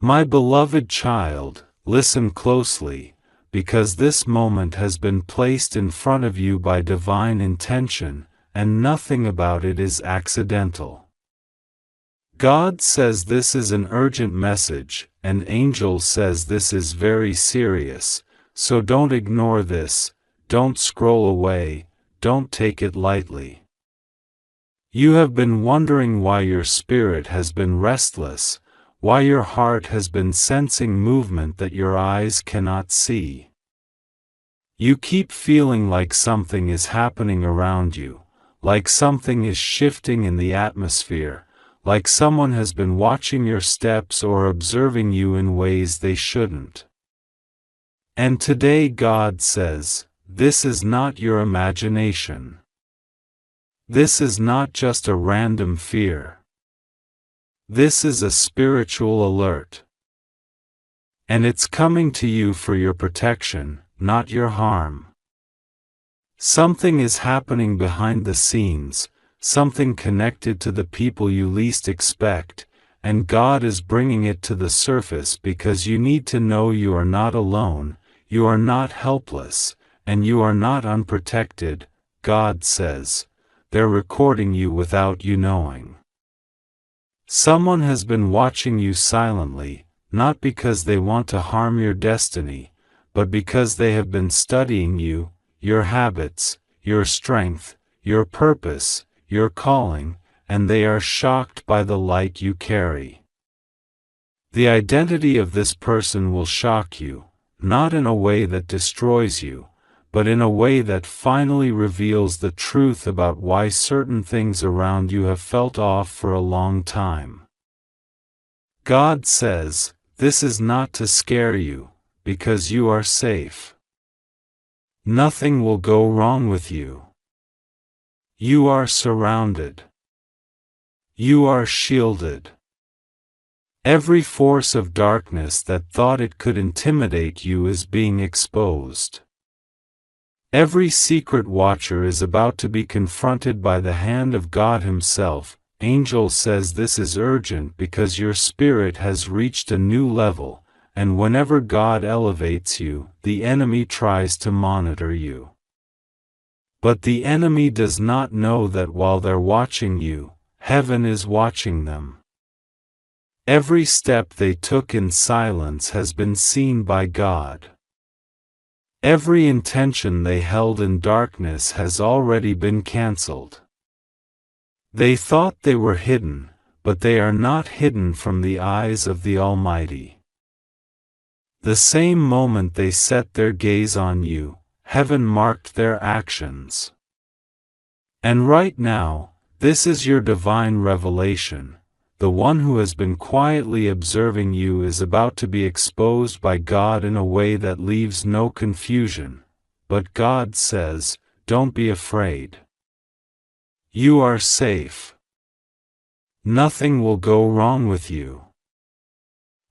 My beloved child, listen closely, because this moment has been placed in front of you by divine intention, and nothing about it is accidental. God says this is an urgent message, and Angel says this is very serious, so don't ignore this, don't scroll away, don't take it lightly. You have been wondering why your spirit has been restless, why your heart has been sensing movement that your eyes cannot see. You keep feeling like something is happening around you, like something is shifting in the atmosphere, like someone has been watching your steps or observing you in ways they shouldn't. And today God says, this is not your imagination. This is not just a random fear. This is a spiritual alert. And it's coming to you for your protection, not your harm. Something is happening behind the scenes, something connected to the people you least expect, and God is bringing it to the surface because you need to know you are not alone, you are not helpless, and you are not unprotected. God says, they're recording you without you knowing. Someone has been watching you silently, not because they want to harm your destiny, but because they have been studying you, your habits, your strength, your purpose, your calling, and they are shocked by the light you carry. The identity of this person will shock you, not in a way that destroys you, but in a way that finally reveals the truth about why certain things around you have felt off for a long time. God says, this is not to scare you, because you are safe. Nothing will go wrong with you. You are surrounded. You are shielded. Every force of darkness that thought it could intimidate you is being exposed. Every secret watcher is about to be confronted by the hand of God Himself. Angel says this is urgent because your spirit has reached a new level, and whenever God elevates you, the enemy tries to monitor you. But the enemy does not know that while they're watching you, heaven is watching them. Every step they took in silence has been seen by God. Every intention they held in darkness has already been cancelled. They thought they were hidden, but they are not hidden from the eyes of the Almighty. The same moment they set their gaze on you, heaven marked their actions. And right now, this is your divine revelation. The one who has been quietly observing you is about to be exposed by God in a way that leaves no confusion. But God says, don't be afraid. You are safe. Nothing will go wrong with you.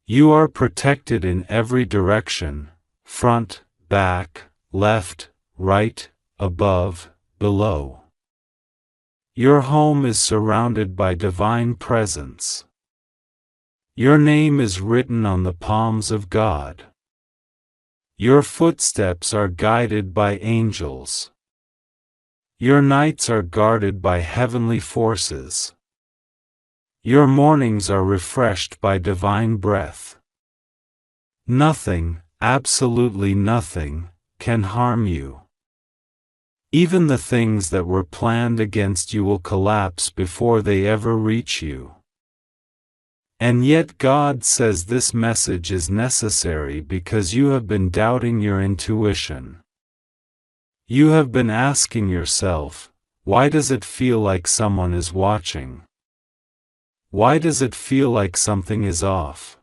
You are protected in every direction, front, back, left, right, above, below. Your home is surrounded by divine presence. Your name is written on the palms of God. Your footsteps are guided by angels. Your nights are guarded by heavenly forces. Your mornings are refreshed by divine breath. Nothing, absolutely nothing, can harm you. Even the things that were planned against you will collapse before they ever reach you. And yet God says this message is necessary because you have been doubting your intuition. You have been asking yourself, why does it feel like someone is watching? Why does it feel like something is off?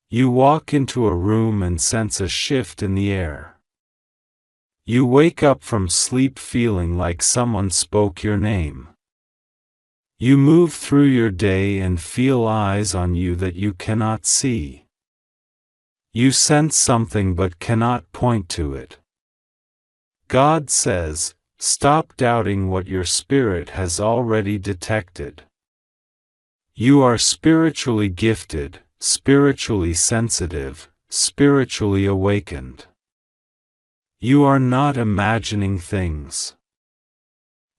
You walk into a room and sense a shift in the air. You wake up from sleep feeling like someone spoke your name. You move through your day and feel eyes on you that you cannot see. You sense something but cannot point to it. God says, stop doubting what your spirit has already detected. You are spiritually gifted, spiritually sensitive, spiritually awakened. You are not imagining things.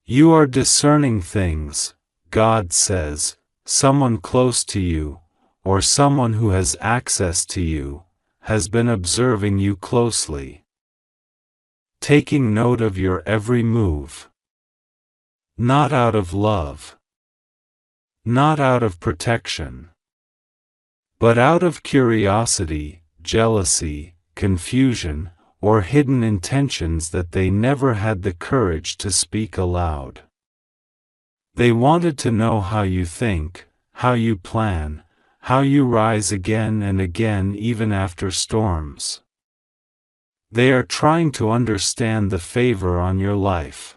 You are discerning things, God says. Someone close to you, or someone who has access to you, has been observing you closely, taking note of your every move. Not out of love, not out of protection, but out of curiosity, jealousy, confusion, or hidden intentions that they never had the courage to speak aloud. They wanted to know how you think, how you plan, how you rise again and again even after storms. They are trying to understand the favor on your life.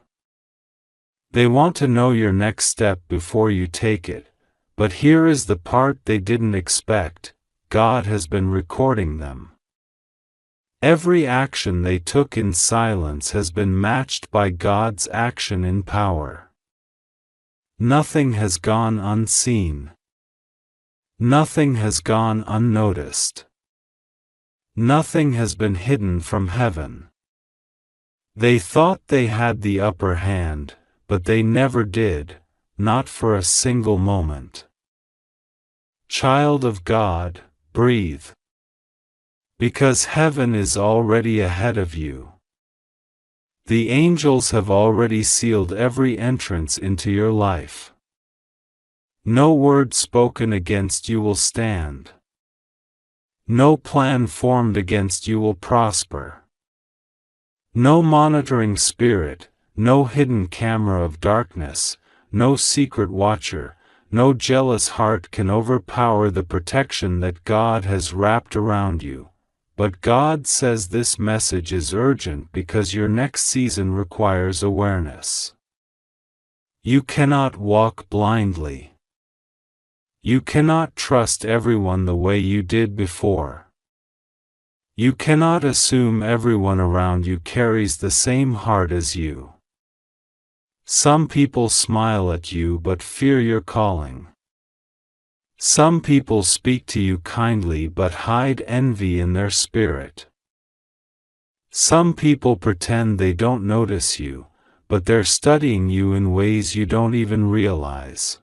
They want to know your next step before you take it, but here is the part they didn't expect: God has been recording them. Every action they took in silence has been matched by God's action in power. Nothing has gone unseen. Nothing has gone unnoticed. Nothing has been hidden from heaven. They thought they had the upper hand, but they never did, not for a single moment. Child of God, breathe. Because heaven is already ahead of you. The angels have already sealed every entrance into your life. No word spoken against you will stand. No plan formed against you will prosper. No monitoring spirit, no hidden camera of darkness, no secret watcher, no jealous heart can overpower the protection that God has wrapped around you. But God says this message is urgent because your next season requires awareness. You cannot walk blindly. You cannot trust everyone the way you did before. You cannot assume everyone around you carries the same heart as you. Some people smile at you but fear your calling. Some people speak to you kindly but hide envy in their spirit. Some people pretend they don't notice you, but they're studying you in ways you don't even realize.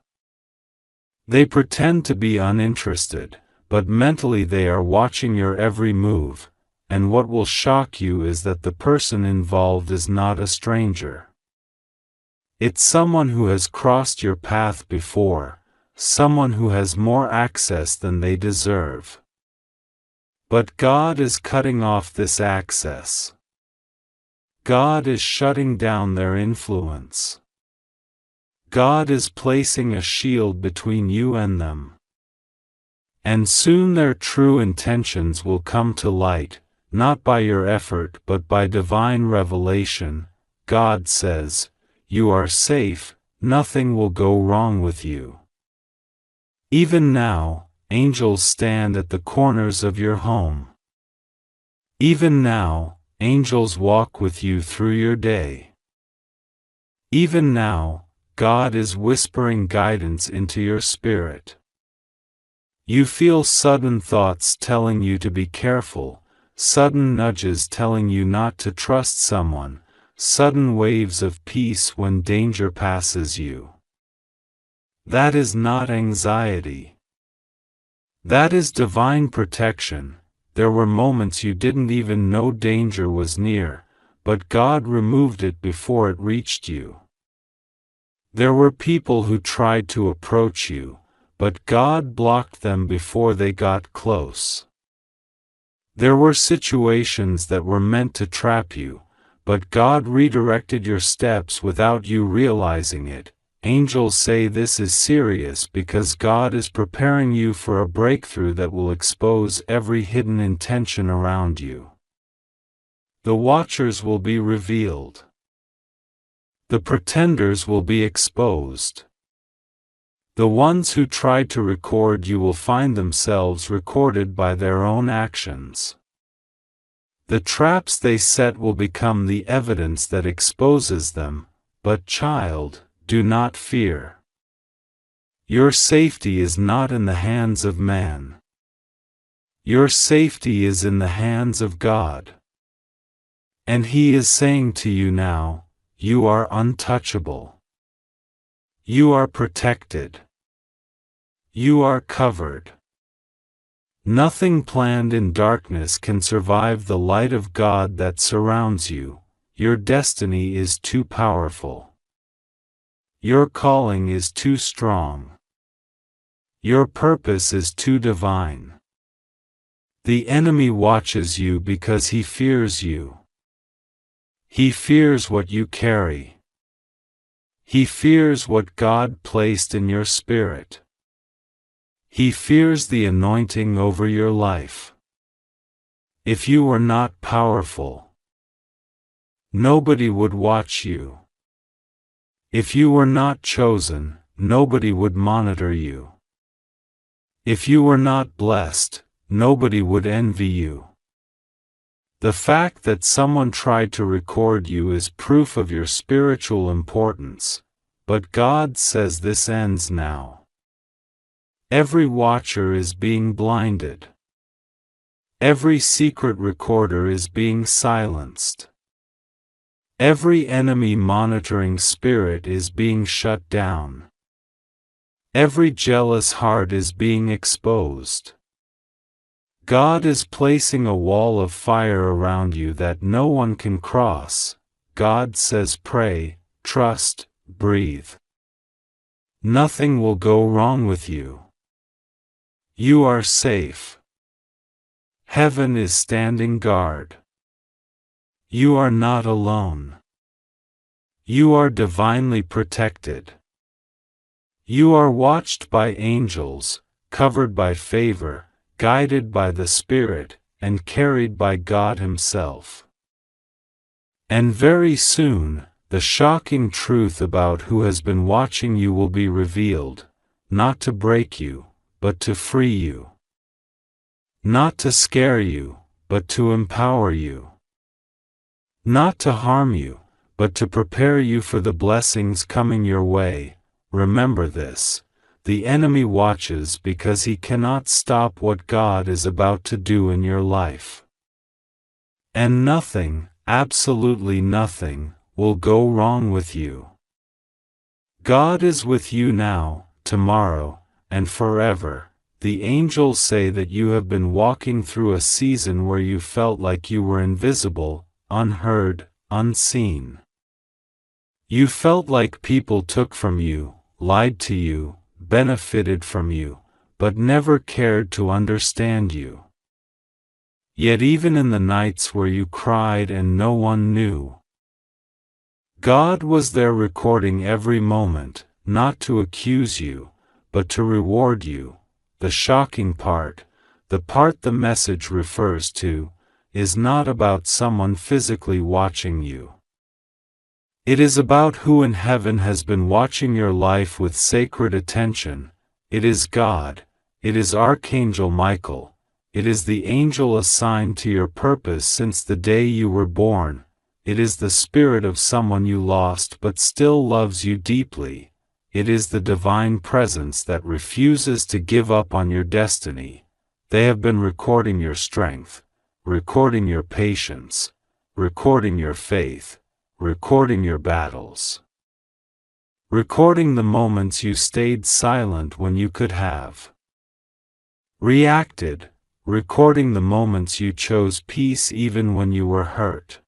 They pretend to be uninterested, but mentally they are watching your every move, and what will shock you is that the person involved is not a stranger. It's someone who has crossed your path before, someone who has more access than they deserve. But God is cutting off this access. God is shutting down their influence. God is placing a shield between you and them. And soon their true intentions will come to light, not by your effort but by divine revelation. God says, you are safe, nothing will go wrong with you. Even now, angels stand at the corners of your home. Even now, angels walk with you through your day. Even now, God is whispering guidance into your spirit. You feel sudden thoughts telling you to be careful, sudden nudges telling you not to trust someone, sudden waves of peace when danger passes you. That is not anxiety. That is divine protection. There were moments you didn't even know danger was near, but God removed it before it reached you. There were people who tried to approach you, but God blocked them before they got close. There were situations that were meant to trap you, but God redirected your steps without you realizing it. Angels say this is serious because God is preparing you for a breakthrough that will expose every hidden intention around you. The watchers will be revealed. The pretenders will be exposed. The ones who tried to record you will find themselves recorded by their own actions. The traps they set will become the evidence that exposes them, but child, do not fear. Your safety is not in the hands of man. Your safety is in the hands of God. And He is saying to you now, you are untouchable. You are protected. You are covered. Nothing planned in darkness can survive the light of God that surrounds you. Your destiny is too powerful. Your calling is too strong. Your purpose is too divine. The enemy watches you because he fears you. He fears what you carry. He fears what God placed in your spirit. He fears the anointing over your life. If you were not powerful, nobody would watch you. If you were not chosen, nobody would monitor you. If you were not blessed, nobody would envy you. The fact that someone tried to record you is proof of your spiritual importance, but God says this ends now. Every watcher is being blinded. Every secret recorder is being silenced. Every enemy monitoring spirit is being shut down. Every jealous heart is being exposed. God is placing a wall of fire around you that no one can cross. God says pray, trust, breathe. Nothing will go wrong with you. You are safe. Heaven is standing guard. You are not alone. You are divinely protected. You are watched by angels, covered by favor, guided by the Spirit, and carried by God Himself. And very soon, the shocking truth about who has been watching you will be revealed, not to break you, but to free you. Not to scare you, but to empower you. Not to harm you, but to prepare you for the blessings coming your way. Remember this: the enemy watches because he cannot stop what God is about to do in your life. And nothing, absolutely nothing, will go wrong with you. God is with you now, tomorrow, and forever. The angels say that you have been walking through a season where you felt like you were invisible, unheard, unseen. You felt like people took from you, lied to you, benefited from you, but never cared to understand you. Yet even in the nights where you cried and no one knew, God was there recording every moment, not to accuse you, but to reward you. The shocking part, the part the message refers to, is not about someone physically watching you. It is about who in heaven has been watching your life with sacred attention. It is God. It is Archangel Michael. It is the angel assigned to your purpose since the day you were born. It is the spirit of someone you lost but still loves you deeply. It is the divine presence that refuses to give up on your destiny. They have been recording your strength, recording your patience, recording your faith, recording your battles, recording the moments you stayed silent when you could have reacted, recording the moments you chose peace even when you were hurt,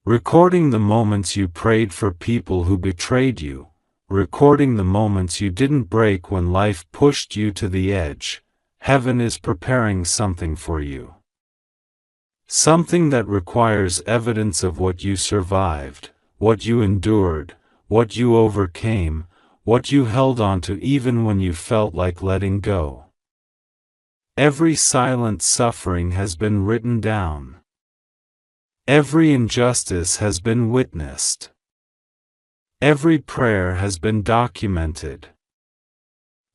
recording the moments you prayed for people who betrayed you, recording the moments you didn't break when life pushed you to the edge. Heaven is preparing something for you. Something that requires evidence of what you survived, what you endured, what you overcame, what you held on to even when you felt like letting go. Every silent suffering has been written down. Every injustice has been witnessed. Every prayer has been documented.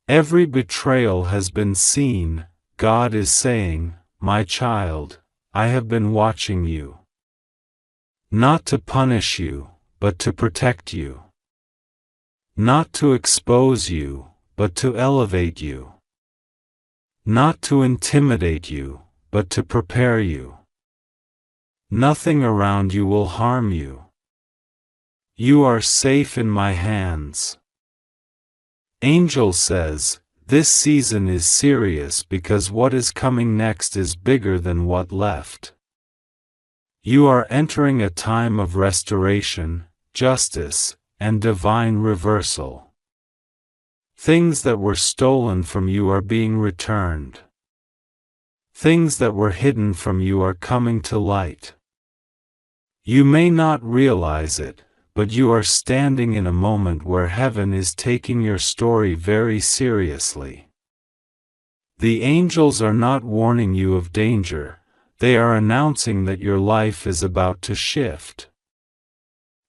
Every betrayal has been seen. God is saying, my child, I have been watching you. Not to punish you, but to protect you. Not to expose you, but to elevate you. Not to intimidate you, but to prepare you. Nothing around you will harm you. You are safe in my hands. Angel says, this season is serious because what is coming next is bigger than what left. You are entering a time of restoration, justice, and divine reversal. Things that were stolen from you are being returned. Things that were hidden from you are coming to light. You may not realize it, but you are standing in a moment where heaven is taking your story very seriously. The angels are not warning you of danger, they are announcing that your life is about to shift.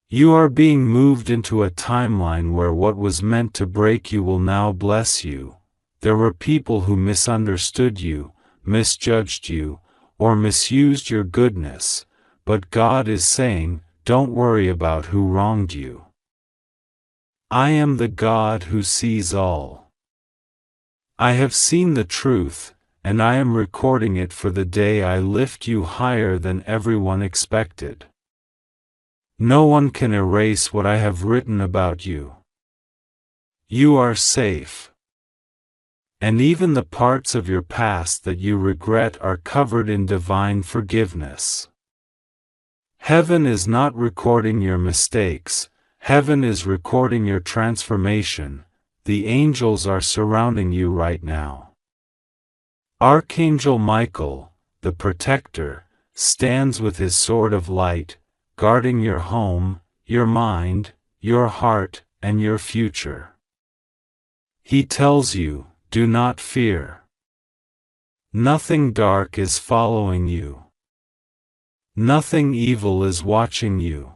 You are being moved into a timeline where what was meant to break you will now bless you. There were people who misunderstood you, misjudged you, or misused your goodness, but God is saying, don't worry about who wronged you. I am the God who sees all. I have seen the truth, and I am recording it for the day I lift you higher than everyone expected. No one can erase what I have written about you. You are safe. And even the parts of your past that you regret are covered in divine forgiveness. Heaven is not recording your mistakes, heaven is recording your transformation. The angels are surrounding you right now. Archangel Michael, the protector, stands with his sword of light, guarding your home, your mind, your heart, and your future. He tells you, do not fear. Nothing dark is following you. Nothing evil is watching you.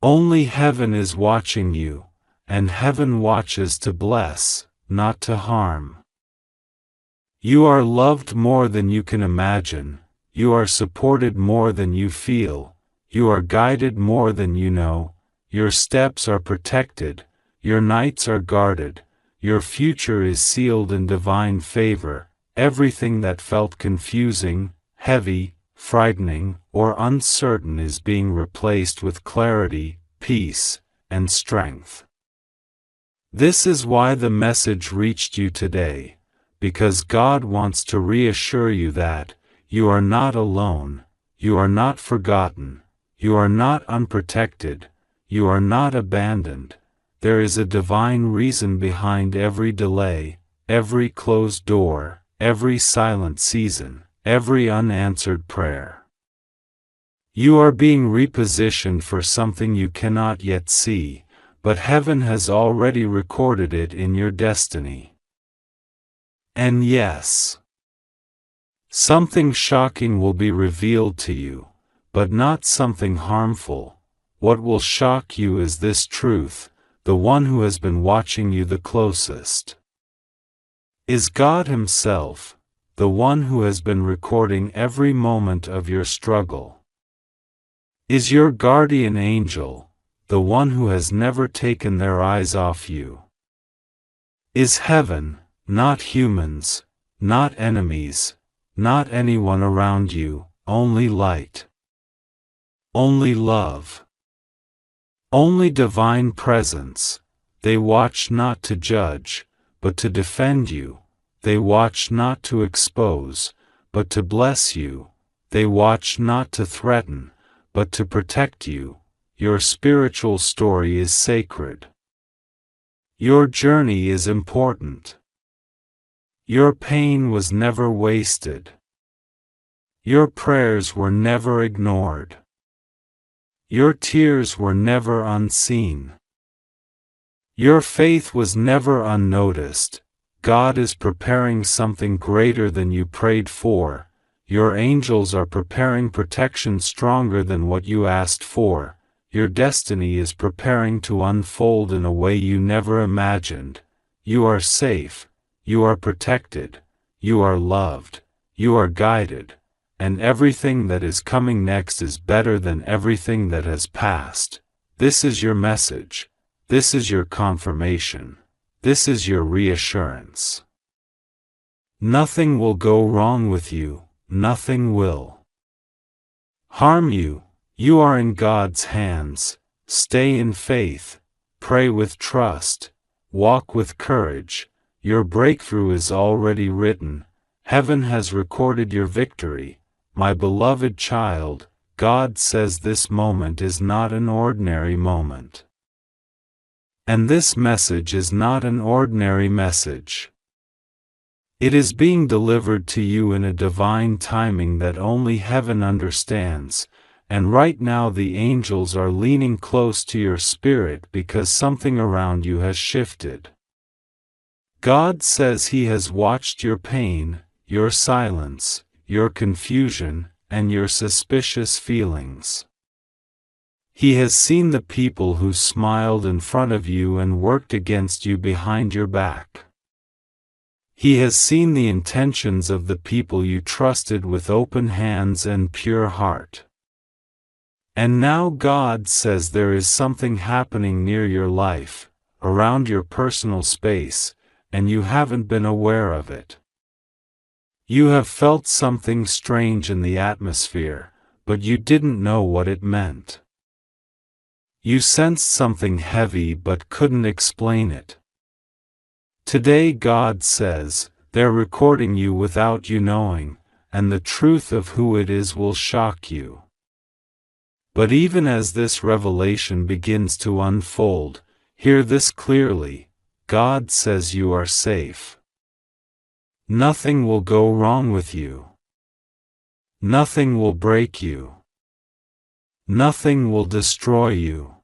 Only heaven is watching you, and heaven watches to bless, not to harm. You are loved more than you can imagine, you are supported more than you feel, you are guided more than you know, your steps are protected, your nights are guarded, your future is sealed in divine favor. Everything that felt confusing, heavy, frightening, or uncertain is being replaced with clarity, peace, and strength. This is why the message reached you today, because God wants to reassure you that you are not alone, you are not forgotten, you are not unprotected, you are not abandoned. There is a divine reason behind every delay, every closed door, every silent season, every unanswered prayer. You are being repositioned for something you cannot yet see, but heaven has already recorded it in your destiny. And yes, something shocking will be revealed to you, but not something harmful. What will shock you is this truth: the one who has been watching you the closest is God Himself, the one who has been recording every moment of your struggle. Is your guardian angel, the one who has never taken their eyes off you. Is heaven, not humans, not enemies, not anyone around you, only light. Only love. Only divine presence. They watch not to judge, but to defend you. They watch not to expose, but to bless you. They watch not to threaten, but to protect you. Your spiritual story is sacred. Your journey is important. Your pain was never wasted. Your prayers were never ignored. Your tears were never unseen. Your faith was never unnoticed. God is preparing something greater than you prayed for. Your angels are preparing protection stronger than what you asked for. Your destiny is preparing to unfold in a way you never imagined. You are safe, you are protected, you are loved, you are guided, and everything that is coming next is better than everything that has passed. This is your message. This is your confirmation. This is your reassurance. Nothing will go wrong with you, nothing will harm you. You are in God's hands. Stay in faith, pray with trust, walk with courage. Your breakthrough is already written. Heaven has recorded your victory. My beloved child, God says this moment is not an ordinary moment. And this message is not an ordinary message. It is being delivered to you in a divine timing that only heaven understands, and right now the angels are leaning close to your spirit because something around you has shifted. God says He has watched your pain, your silence, your confusion, and your suspicious feelings. He has seen the people who smiled in front of you and worked against you behind your back. He has seen the intentions of the people you trusted with open hands and pure heart. And now God says there is something happening near your life, around your personal space, and you haven't been aware of it. You have felt something strange in the atmosphere, but you didn't know what it meant. You sensed something heavy but couldn't explain it. Today God says, they're recording you without you knowing, and the truth of who it is will shock you. But even as this revelation begins to unfold, hear this clearly: God says you are safe. Nothing will go wrong with you. Nothing will break you. Nothing will destroy you.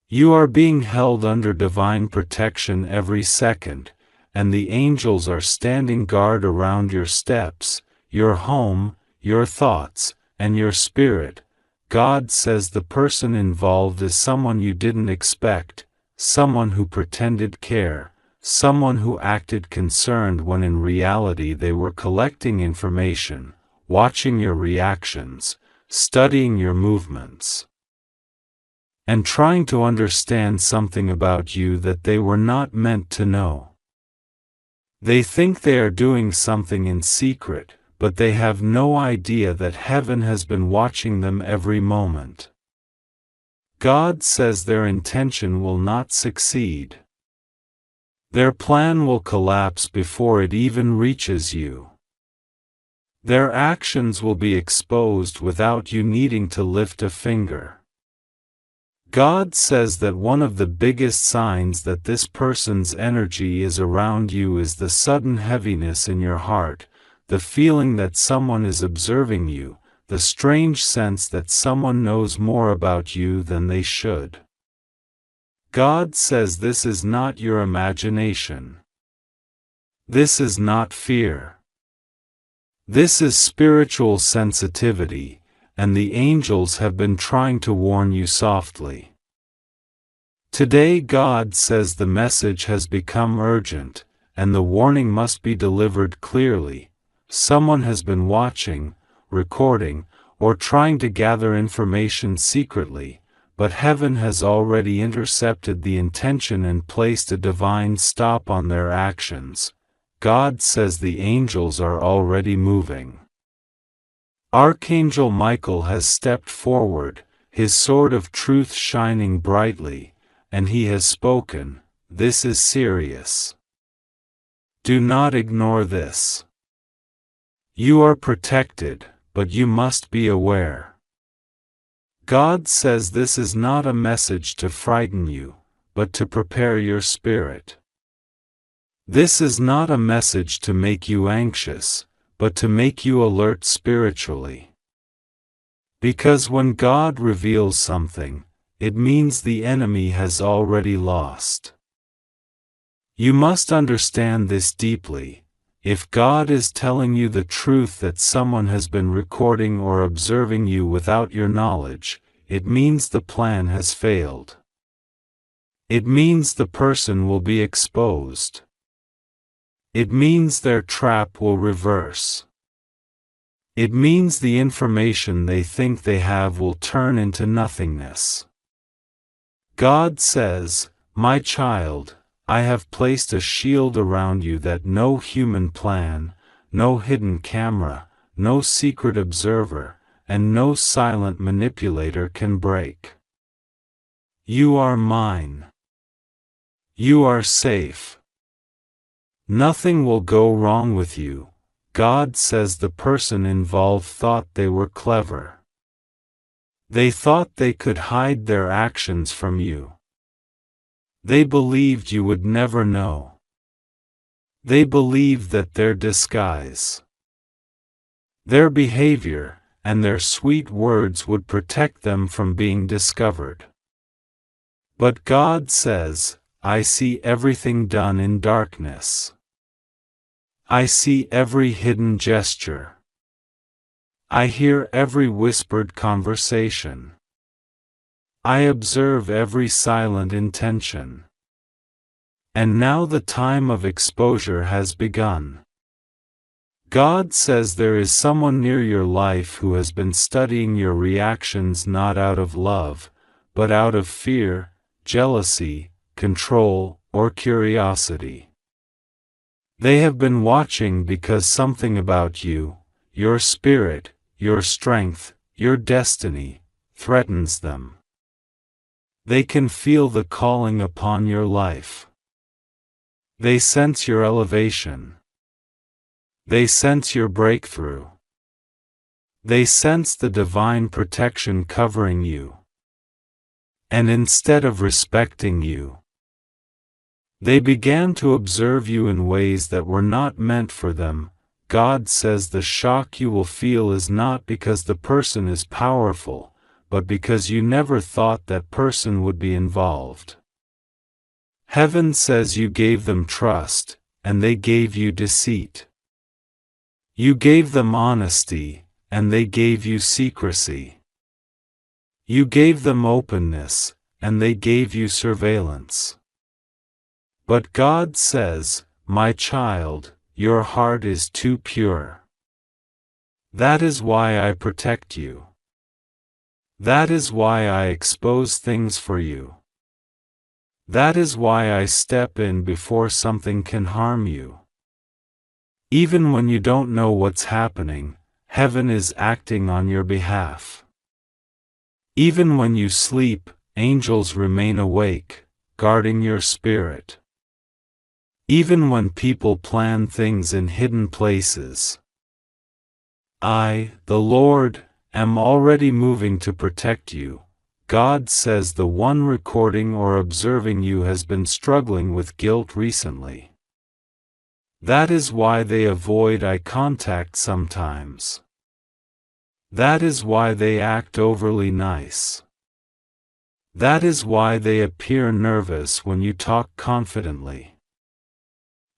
You are being held under divine protection every second, and the angels are standing guard around your steps, your home, your thoughts, and your spirit. God says the person involved is someone you didn't expect, someone who pretended care, someone who acted concerned when in reality they were collecting information, watching your reactions, studying your movements, and trying to understand something about you that they were not meant to know. They think they are doing something in secret, but they have no idea that heaven has been watching them every moment. God says their intention will not succeed. Their plan will collapse before it even reaches you. Their actions will be exposed without you needing to lift a finger. God says that one of the biggest signs that this person's energy is around you is the sudden heaviness in your heart, the feeling that someone is observing you, the strange sense that someone knows more about you than they should. God says this is not your imagination. This is not fear. This is spiritual sensitivity, and the angels have been trying to warn you softly. Today God says the message has become urgent, and the warning must be delivered clearly. Someone has been watching, recording, or trying to gather information secretly, but heaven has already intercepted the intention and placed a divine stop on their actions. God says the angels are already moving. Archangel Michael has stepped forward, his sword of truth shining brightly, and he has spoken. This is serious. Do not ignore this. You are protected, but you must be aware. God says this is not a message to frighten you, but to prepare your spirit. This is not a message to make you anxious, but to make you alert spiritually. Because when God reveals something, it means the enemy has already lost. You must understand this deeply. If God is telling you the truth that someone has been recording or observing you without your knowledge, it means the plan has failed. It means the person will be exposed. It means their trap will reverse. It means the information they think they have will turn into nothingness. God says, my child, I have placed a shield around you that no human plan, no hidden camera, no secret observer, and no silent manipulator can break. You are mine. You are safe. Nothing will go wrong with you. God says the person involved thought they were clever. They thought they could hide their actions from you. They believed you would never know. They believed that their disguise, their behavior, and their sweet words would protect them from being discovered. But God says, I see everything done in darkness. I see every hidden gesture. I hear every whispered conversation. I observe every silent intention. And now the time of exposure has begun. God says there is someone near your life who has been studying your reactions not out of love, but out of fear, jealousy, control, or curiosity. They have been watching because something about you, your spirit, your strength, your destiny, threatens them. They can feel the calling upon your life. They sense your elevation. They sense your breakthrough. They sense the divine protection covering you. And instead of respecting you, they began to observe you in ways that were not meant for them. God says the shock you will feel is not because the person is powerful, but because you never thought that person would be involved. Heaven says you gave them trust, and they gave you deceit. You gave them honesty, and they gave you secrecy. You gave them openness, and they gave you surveillance. But God says, my child, your heart is too pure. That is why I protect you. That is why I expose things for you. That is why I step in before something can harm you. Even when you don't know what's happening, heaven is acting on your behalf. Even when you sleep, angels remain awake, guarding your spirit. Even when people plan things in hidden places, I, the Lord, am already moving to protect you. God says the one recording or observing you has been struggling with guilt recently. That is why they avoid eye contact sometimes. That is why they act overly nice. That is why they appear nervous when you talk confidently.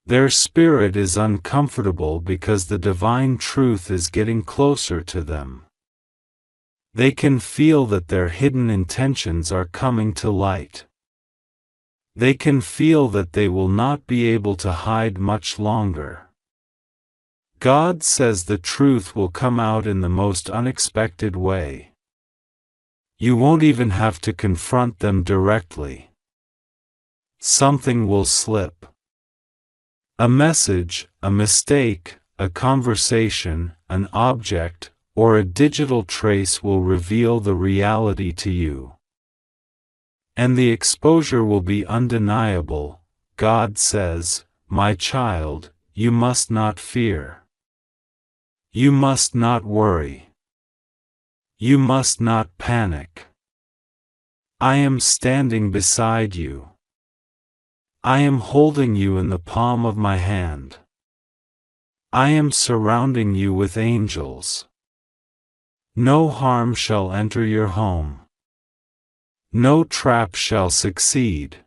Their spirit is uncomfortable because the divine truth is getting closer to them. They can feel that their hidden intentions are coming to light. They can feel that they will not be able to hide much longer. God says the truth will come out in the most unexpected way. You won't even have to confront them directly. Something will slip. A message, a mistake, a conversation, an object, or a digital trace will reveal the reality to you. And the exposure will be undeniable. God says, my child, you must not fear. You must not worry. You must not panic. I am standing beside you. I am holding you in the palm of my hand. I am surrounding you with angels. No harm shall enter your home. No trap shall succeed.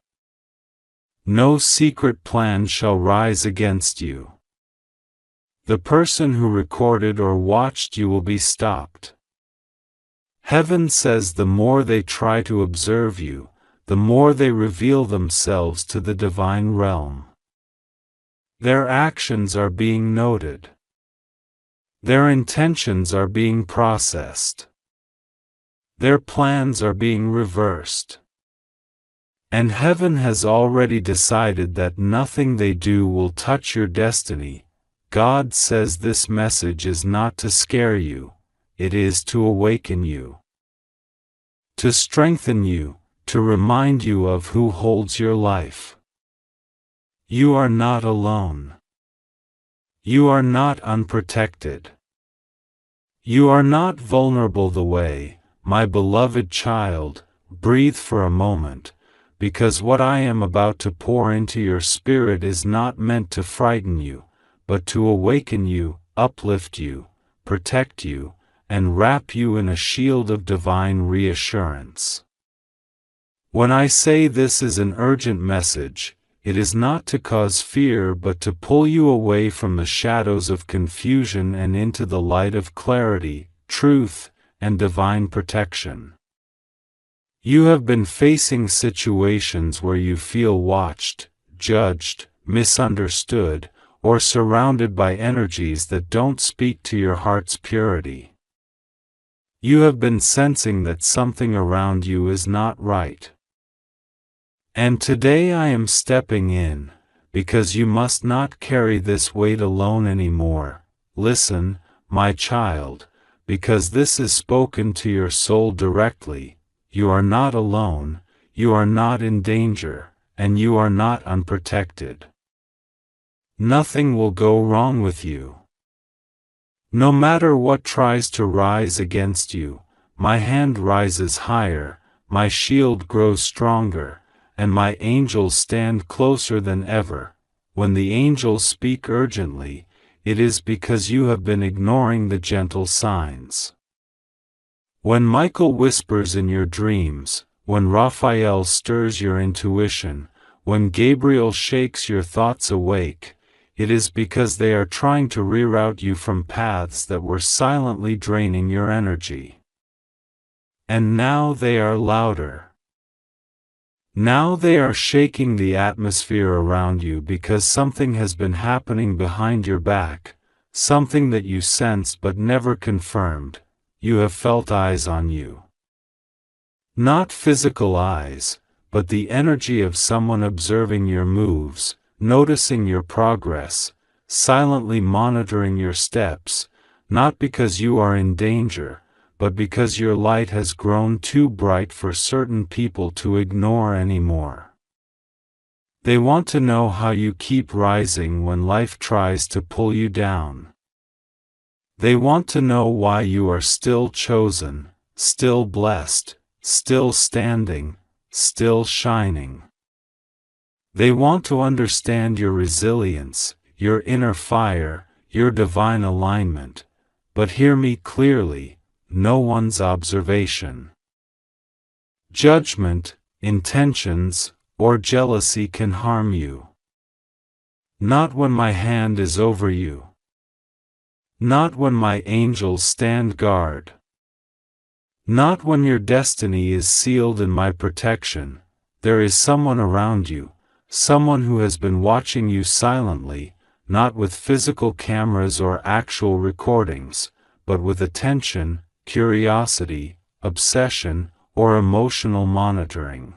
No secret plan shall rise against you. The person who recorded or watched you will be stopped. Heaven says the more they try to observe you, the more they reveal themselves to the divine realm. Their actions are being noted. Their intentions are being processed. Their plans are being reversed. And heaven has already decided that nothing they do will touch your destiny. God says this message is not to scare you, it is to awaken you, to strengthen you, to remind you of who holds your life. You are not alone. You are not unprotected. You are not vulnerable. The way, my beloved child, breathe for a moment, because what I am about to pour into your spirit is not meant to frighten you, but to awaken you, uplift you, protect you, and wrap you in a shield of divine reassurance. When I say this is an urgent message, it is not to cause fear but to pull you away from the shadows of confusion and into the light of clarity, truth, and divine protection. You have been facing situations where you feel watched, judged, misunderstood, or surrounded by energies that don't speak to your heart's purity. You have been sensing that something around you is not right. And today I am stepping in, because you must not carry this weight alone anymore. Listen, my child, because this is spoken to your soul directly. You are not alone, you are not in danger, and you are not unprotected. Nothing will go wrong with you. No matter what tries to rise against you, my hand rises higher, my shield grows stronger, and my angels stand closer than ever. When the angels speak urgently, it is because you have been ignoring the gentle signs. When Michael whispers in your dreams, when Raphael stirs your intuition, when Gabriel shakes your thoughts awake, it is because they are trying to reroute you from paths that were silently draining your energy. And now they are louder. Now they are shaking the atmosphere around you because something has been happening behind your back, something that you sensed but never confirmed. You have felt eyes on you. Not physical eyes, but the energy of someone observing your moves, noticing your progress, silently monitoring your steps, not because you are in danger, but because your light has grown too bright for certain people to ignore anymore. They want to know how you keep rising when life tries to pull you down. They want to know why you are still chosen, still blessed, still standing, still shining. They want to understand your resilience, your inner fire, your divine alignment. But hear me clearly, no one's observation, judgment, intentions, or jealousy can harm you. Not when my hand is over you. Not when my angels stand guard. Not when your destiny is sealed in my protection. There is someone around you, someone who has been watching you silently, not with physical cameras or actual recordings, but with attention, curiosity, obsession, or emotional monitoring.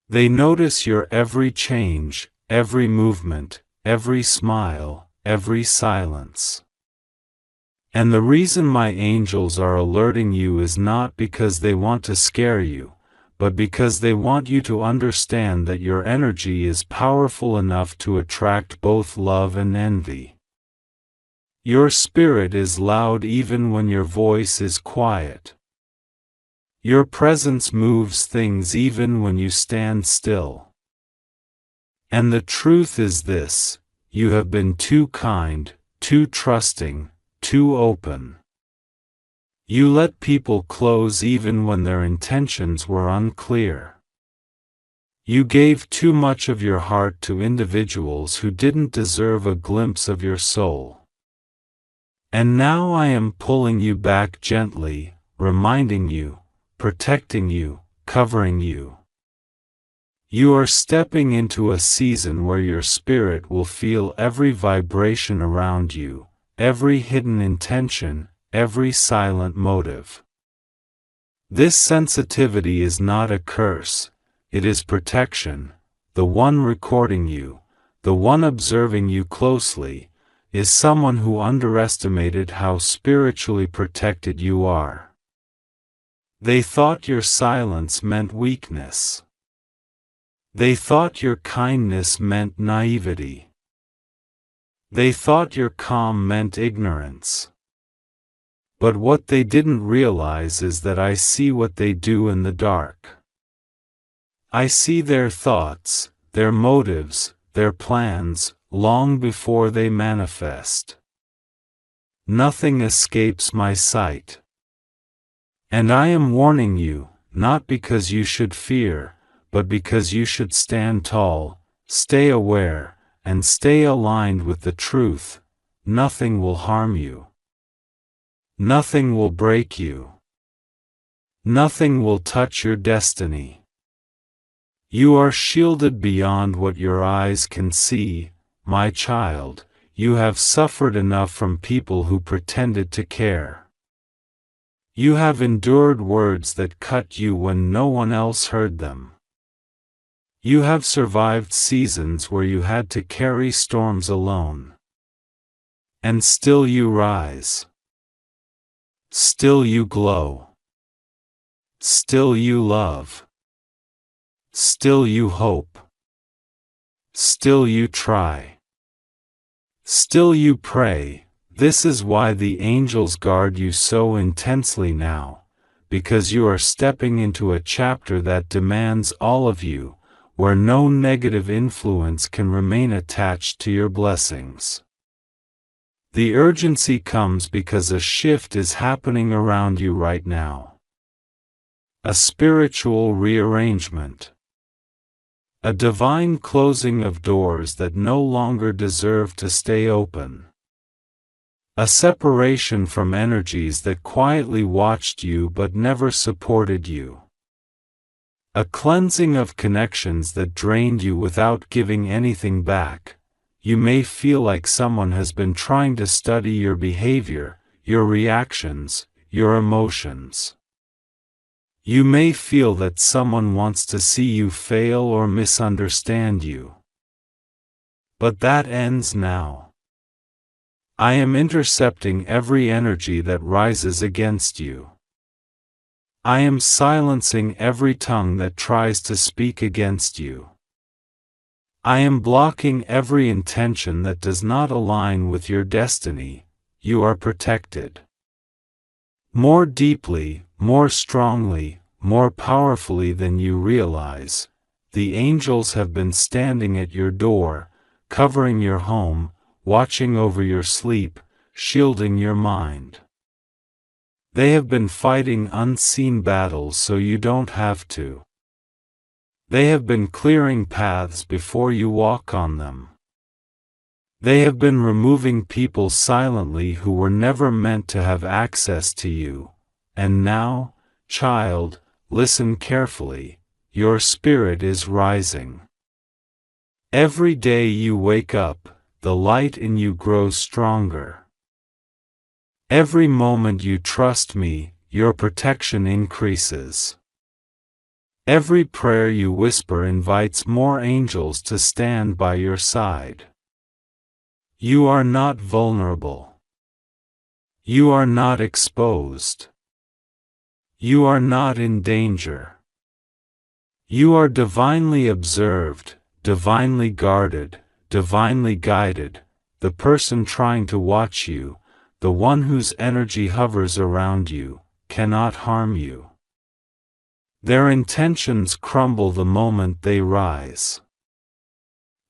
They notice your every change, every movement, every smile, every silence. And the reason my angels are alerting you is not because they want to scare you, but because they want you to understand that your energy is powerful enough to attract both love and envy. Your spirit is loud even when your voice is quiet. Your presence moves things even when you stand still. And the truth is this: you have been too kind, too trusting, too open. You let people close even when their intentions were unclear. You gave too much of your heart to individuals who didn't deserve a glimpse of your soul. And now I am pulling you back gently, reminding you, protecting you, covering you. You are stepping into a season where your spirit will feel every vibration around you, every hidden intention, every silent motive. This sensitivity is not a curse, it is protection. The one recording you, the one observing you closely, is someone who underestimated how spiritually protected you are. They thought your silence meant weakness. They thought your kindness meant naivety. They thought your calm meant ignorance. But what they didn't realize is that I see what they do in the dark. I see their thoughts, their motives, their plans, long before they manifest. Nothing escapes my sight. And I am warning you, not because you should fear, but because you should stand tall, stay aware, and stay aligned with the truth. Nothing will harm you. Nothing will break you. Nothing will touch your destiny. You are shielded beyond what your eyes can see, my child. You have suffered enough from people who pretended to care. You have endured words that cut you when no one else heard them. You have survived seasons where you had to carry storms alone. And still you rise. Still you glow. Still you love. Still you hope. Still you try. Still you pray. This is why the angels guard you so intensely now, because you are stepping into a chapter that demands all of you, where no negative influence can remain attached to your blessings. The urgency comes because a shift is happening around you right now. A spiritual rearrangement. A divine closing of doors that no longer deserve to stay open. A separation from energies that quietly watched you but never supported you. A cleansing of connections that drained you without giving anything back. You may feel like someone has been trying to study your behavior, your reactions, your emotions. You may feel that someone wants to see you fail or misunderstand you. But that ends now. I am intercepting every energy that rises against you. I am silencing every tongue that tries to speak against you. I am blocking every intention that does not align with your destiny. You are protected. More deeply, more strongly, more powerfully than you realize, the angels have been standing at your door, covering your home, watching over your sleep, shielding your mind. They have been fighting unseen battles so you don't have to. They have been clearing paths before you walk on them. They have been removing people silently who were never meant to have access to you. And now, child, listen carefully, your spirit is rising. Every day you wake up, the light in you grows stronger. Every moment you trust me, your protection increases. Every prayer you whisper invites more angels to stand by your side. You are not vulnerable. You are not exposed. You are not in danger. You are divinely observed, divinely guarded, divinely guided. The person trying to watch you, the one whose energy hovers around you, cannot harm you. Their intentions crumble the moment they rise.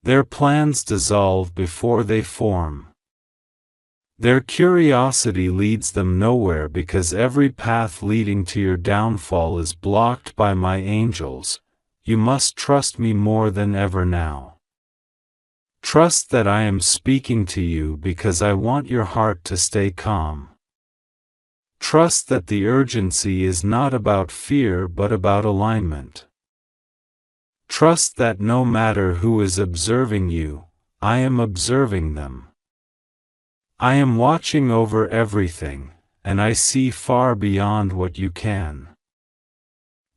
Their plans dissolve before they form. Their curiosity leads them nowhere because every path leading to your downfall is blocked by my angels. You must trust me more than ever now. Trust that I am speaking to you because I want your heart to stay calm. Trust that the urgency is not about fear but about alignment. Trust that no matter who is observing you, I am observing them. I am watching over everything, and I see far beyond what you can.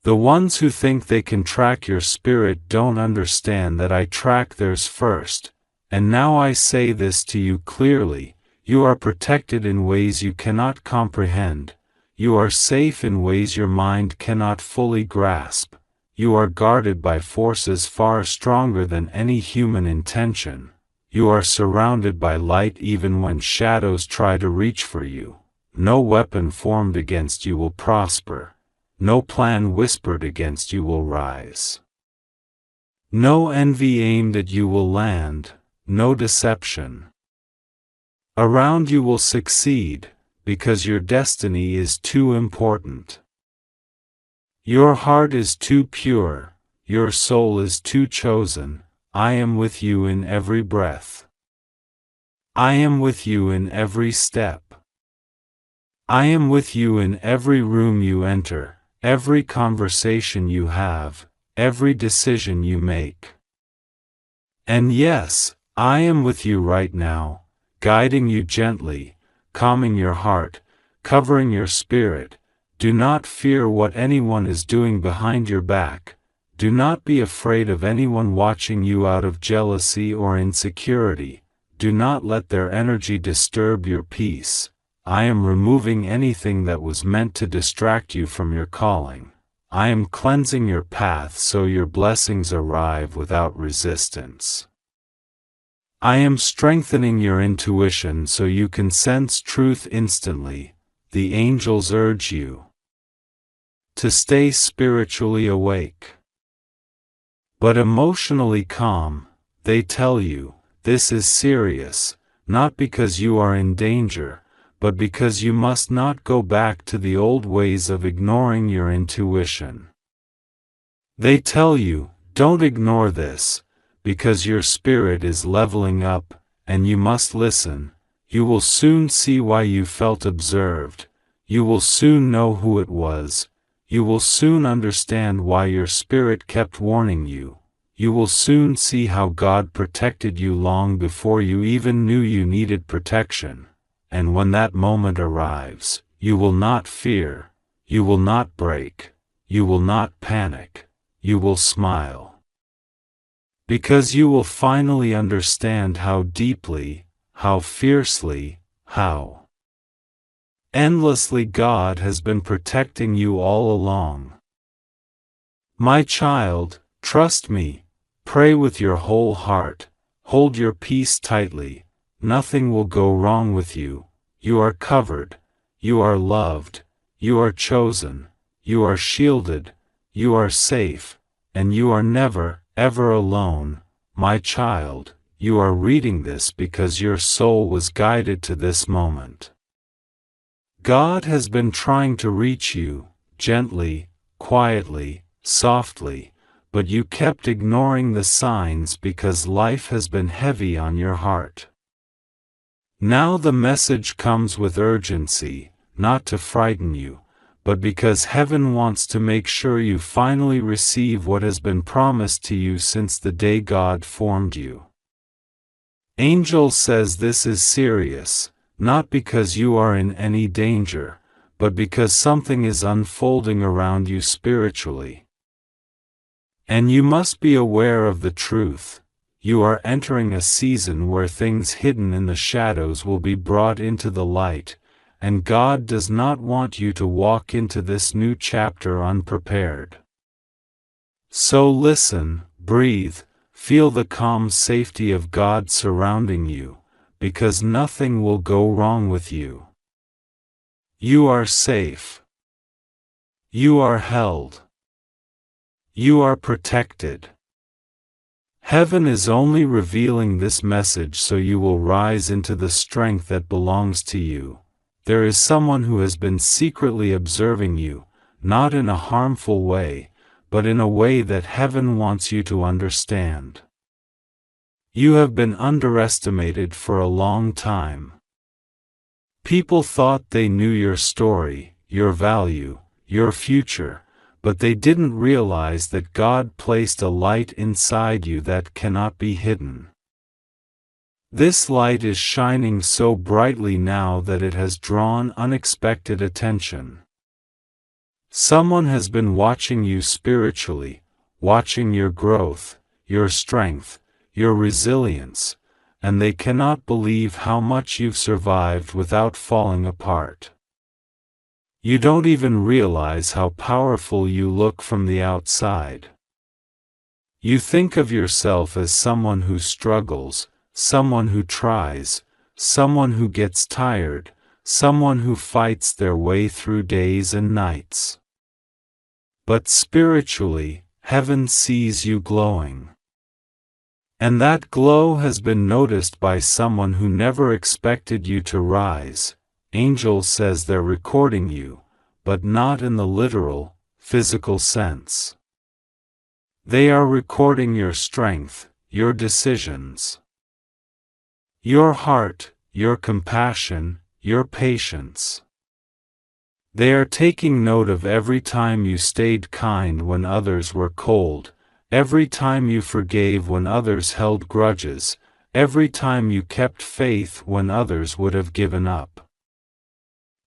The ones who think they can track your spirit don't understand that I track theirs first, and now I say this to you clearly: you are protected in ways you cannot comprehend, you are safe in ways your mind cannot fully grasp, you are guarded by forces far stronger than any human intention, you are surrounded by light even when shadows try to reach for you. No weapon formed against you will prosper. No plan whispered against you will rise. No envy aimed at you will land, no deception around you will succeed, because your destiny is too important. Your heart is too pure, your soul is too chosen. I am with you in every breath. I am with you in every step. I am with you in every room you enter, every conversation you have, every decision you make. And yes, I am with you right now, guiding you gently, calming your heart, covering your spirit. Do not fear what anyone is doing behind your back. Do not be afraid of anyone watching you out of jealousy or insecurity. Do not let their energy disturb your peace. I am removing anything that was meant to distract you from your calling. I am cleansing your path so your blessings arrive without resistance. I am strengthening your intuition so you can sense truth instantly. The angels urge you to stay spiritually awake, but emotionally calm. They tell you, this is serious, not because you are in danger, but because you must not go back to the old ways of ignoring your intuition. They tell you, don't ignore this, because your spirit is leveling up, and you must listen. You will soon see why you felt observed. You will soon know who it was. You will soon understand why your spirit kept warning you. You will soon see how God protected you long before you even knew you needed protection. And when that moment arrives, you will not fear, you will not break, you will not panic, you will smile. Because you will finally understand how deeply, how fiercely, how endlessly God has been protecting you all along. My child, trust me, pray with your whole heart, hold your peace tightly. Nothing will go wrong with you. You are covered, you are loved, you are chosen, you are shielded, you are safe, and you are never, ever alone. My child, you are reading this because your soul was guided to this moment. God has been trying to reach you, gently, quietly, softly, but you kept ignoring the signs because life has been heavy on your heart. Now the message comes with urgency, not to frighten you, but because heaven wants to make sure you finally receive what has been promised to you since the day God formed you. Angel says this is serious, not because you are in any danger, but because something is unfolding around you spiritually. And you must be aware of the truth. You are entering a season where things hidden in the shadows will be brought into the light, and God does not want you to walk into this new chapter unprepared. So listen, breathe, feel the calm safety of God surrounding you, because nothing will go wrong with you. You are safe. You are held. You are protected. Heaven is only revealing this message so you will rise into the strength that belongs to you. There is someone who has been secretly observing you, not in a harmful way, but in a way that heaven wants you to understand. You have been underestimated for a long time. People thought they knew your story, your value, your future, but they didn't realize that God placed a light inside you that cannot be hidden. This light is shining so brightly now that it has drawn unexpected attention. Someone has been watching you spiritually, watching your growth, your strength, your resilience, and they cannot believe how much you've survived without falling apart. You don't even realize how powerful you look from the outside. You think of yourself as someone who struggles, someone who tries, someone who gets tired, someone who fights their way through days and nights. But spiritually, heaven sees you glowing. And that glow has been noticed by someone who never expected you to rise. Angel says they're recording you, but not in the literal, physical sense. They are recording your strength, your decisions, your heart, your compassion, your patience. They are taking note of every time you stayed kind when others were cold, every time you forgave when others held grudges, every time you kept faith when others would have given up.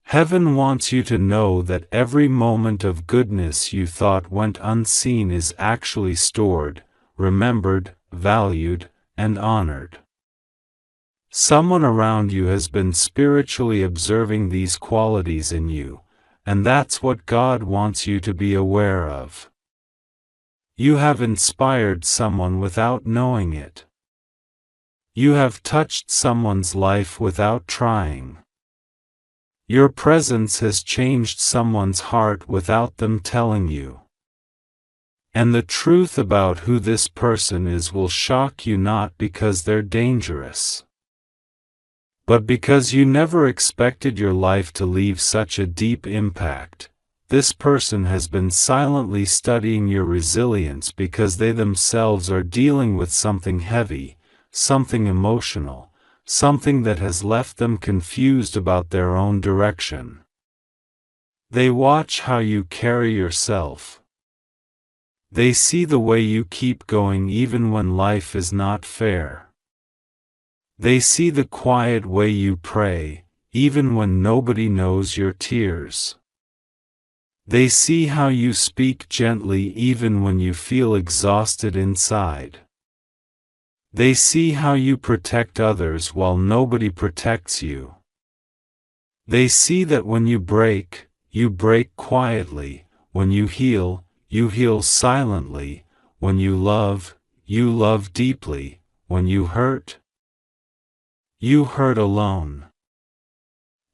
Heaven wants you to know that every moment of goodness you thought went unseen is actually stored, remembered, valued, and honored. Someone around you has been spiritually observing these qualities in you, and that's what God wants you to be aware of. You have inspired someone without knowing it. You have touched someone's life without trying. Your presence has changed someone's heart without them telling you. And the truth about who this person is will shock you not because they're dangerous, but because you never expected your life to leave such a deep impact. This person has been silently studying your resilience because they themselves are dealing with something heavy, something emotional, something that has left them confused about their own direction. They watch how you carry yourself. They see the way you keep going even when life is not fair. They see the quiet way you pray, even when nobody knows your tears. They see how you speak gently even when you feel exhausted inside. They see how you protect others while nobody protects you. They see that when you break quietly, when you heal silently, when you love deeply, when you hurt alone.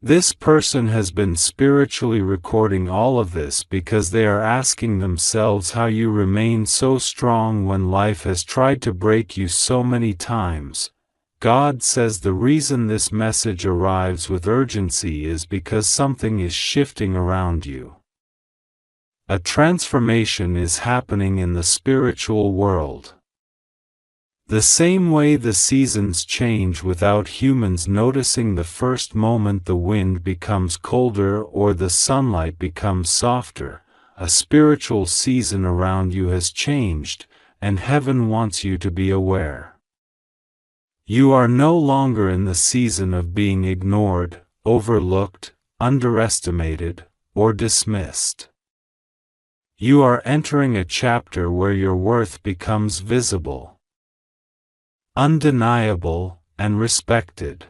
This person has been spiritually recording all of this because they are asking themselves how you remain so strong when life has tried to break you so many times. God says the reason this message arrives with urgency is because something is shifting around you. A transformation is happening in the spiritual world. The same way the seasons change without humans noticing the first moment the wind becomes colder or the sunlight becomes softer, a spiritual season around you has changed, and heaven wants you to be aware. You are no longer in the season of being ignored, overlooked, underestimated, or dismissed. You are entering a chapter where your worth becomes visible, undeniable, and respected.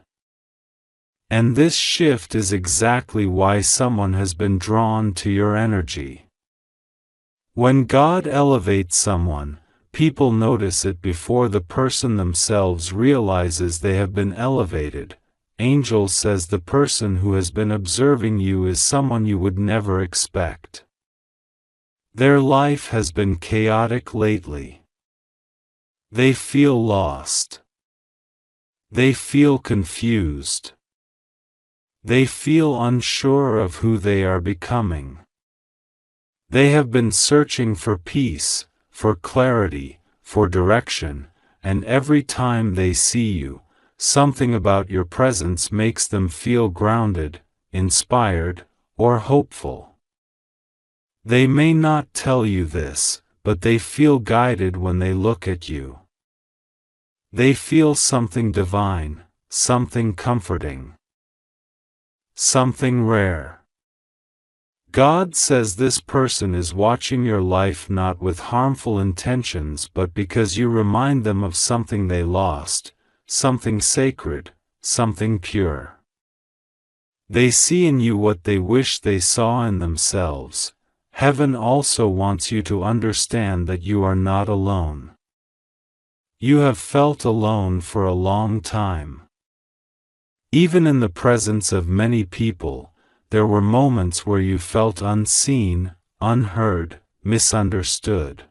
And this shift is exactly why someone has been drawn to your energy. When God elevates someone, people notice it before the person themselves realizes they have been elevated. Angel says the person who has been observing you is someone you would never expect. Their life has been chaotic lately. They feel lost. They feel confused. They feel unsure of who they are becoming. They have been searching for peace, for clarity, for direction, and every time they see you, something about your presence makes them feel grounded, inspired, or hopeful. They may not tell you this, but they feel guided when they look at you. They feel something divine, something comforting, something rare. God says this person is watching your life not with harmful intentions but because you remind them of something they lost, something sacred, something pure. They see in you what they wish they saw in themselves. Heaven also wants you to understand that you are not alone. You have felt alone for a long time. Even in the presence of many people, there were moments where you felt unseen, unheard, misunderstood.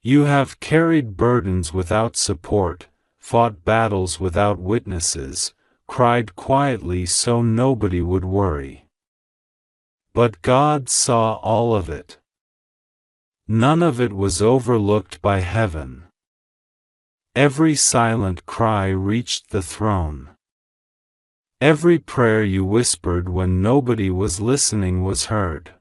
You have carried burdens without support, fought battles without witnesses, cried quietly so nobody would worry. But God saw all of it. None of it was overlooked by heaven. Every silent cry reached the throne. Every prayer you whispered when nobody was listening was heard.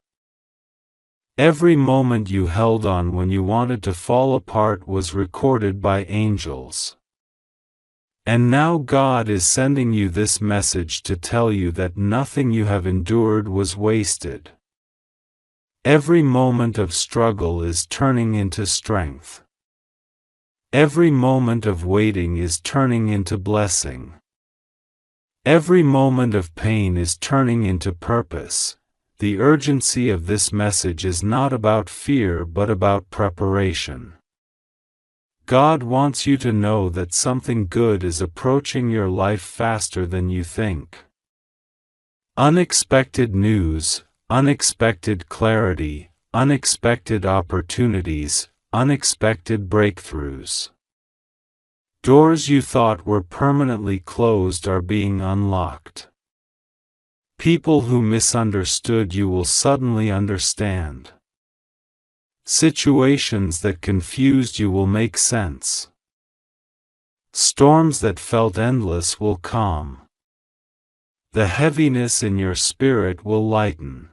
Every moment you held on when you wanted to fall apart was recorded by angels. And now God is sending you this message to tell you that nothing you have endured was wasted. Every moment of struggle is turning into strength. Every moment of waiting is turning into blessing. Every moment of pain is turning into purpose. The urgency of this message is not about fear but about preparation. God wants you to know that something good is approaching your life faster than you think. Unexpected news, unexpected clarity, unexpected opportunities, unexpected breakthroughs. Doors you thought were permanently closed are being unlocked. People who misunderstood you will suddenly understand. Situations that confused you will make sense. Storms that felt endless will calm. The heaviness in your spirit will lighten.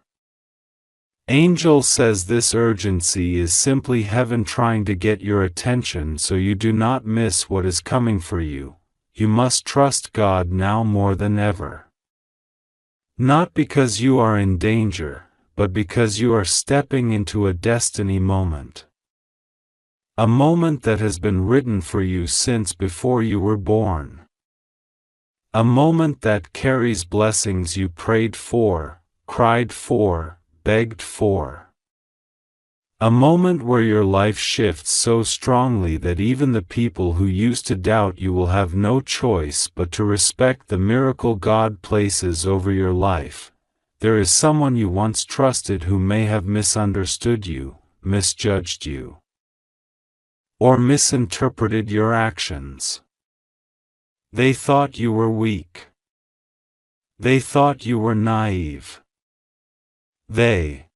Angel says this urgency is simply heaven trying to get your attention so you do not miss what is coming for you. You must trust God now more than ever. Not because you are in danger, but because you are stepping into a destiny moment. A moment that has been written for you since before you were born. A moment that carries blessings you prayed for, cried for, begged for. A moment where your life shifts so strongly that even the people who used to doubt you will have no choice but to respect the miracle God places over your life. There is someone you once trusted who may have misunderstood you, misjudged you, or misinterpreted your actions. They thought you were weak. They thought you were naive. They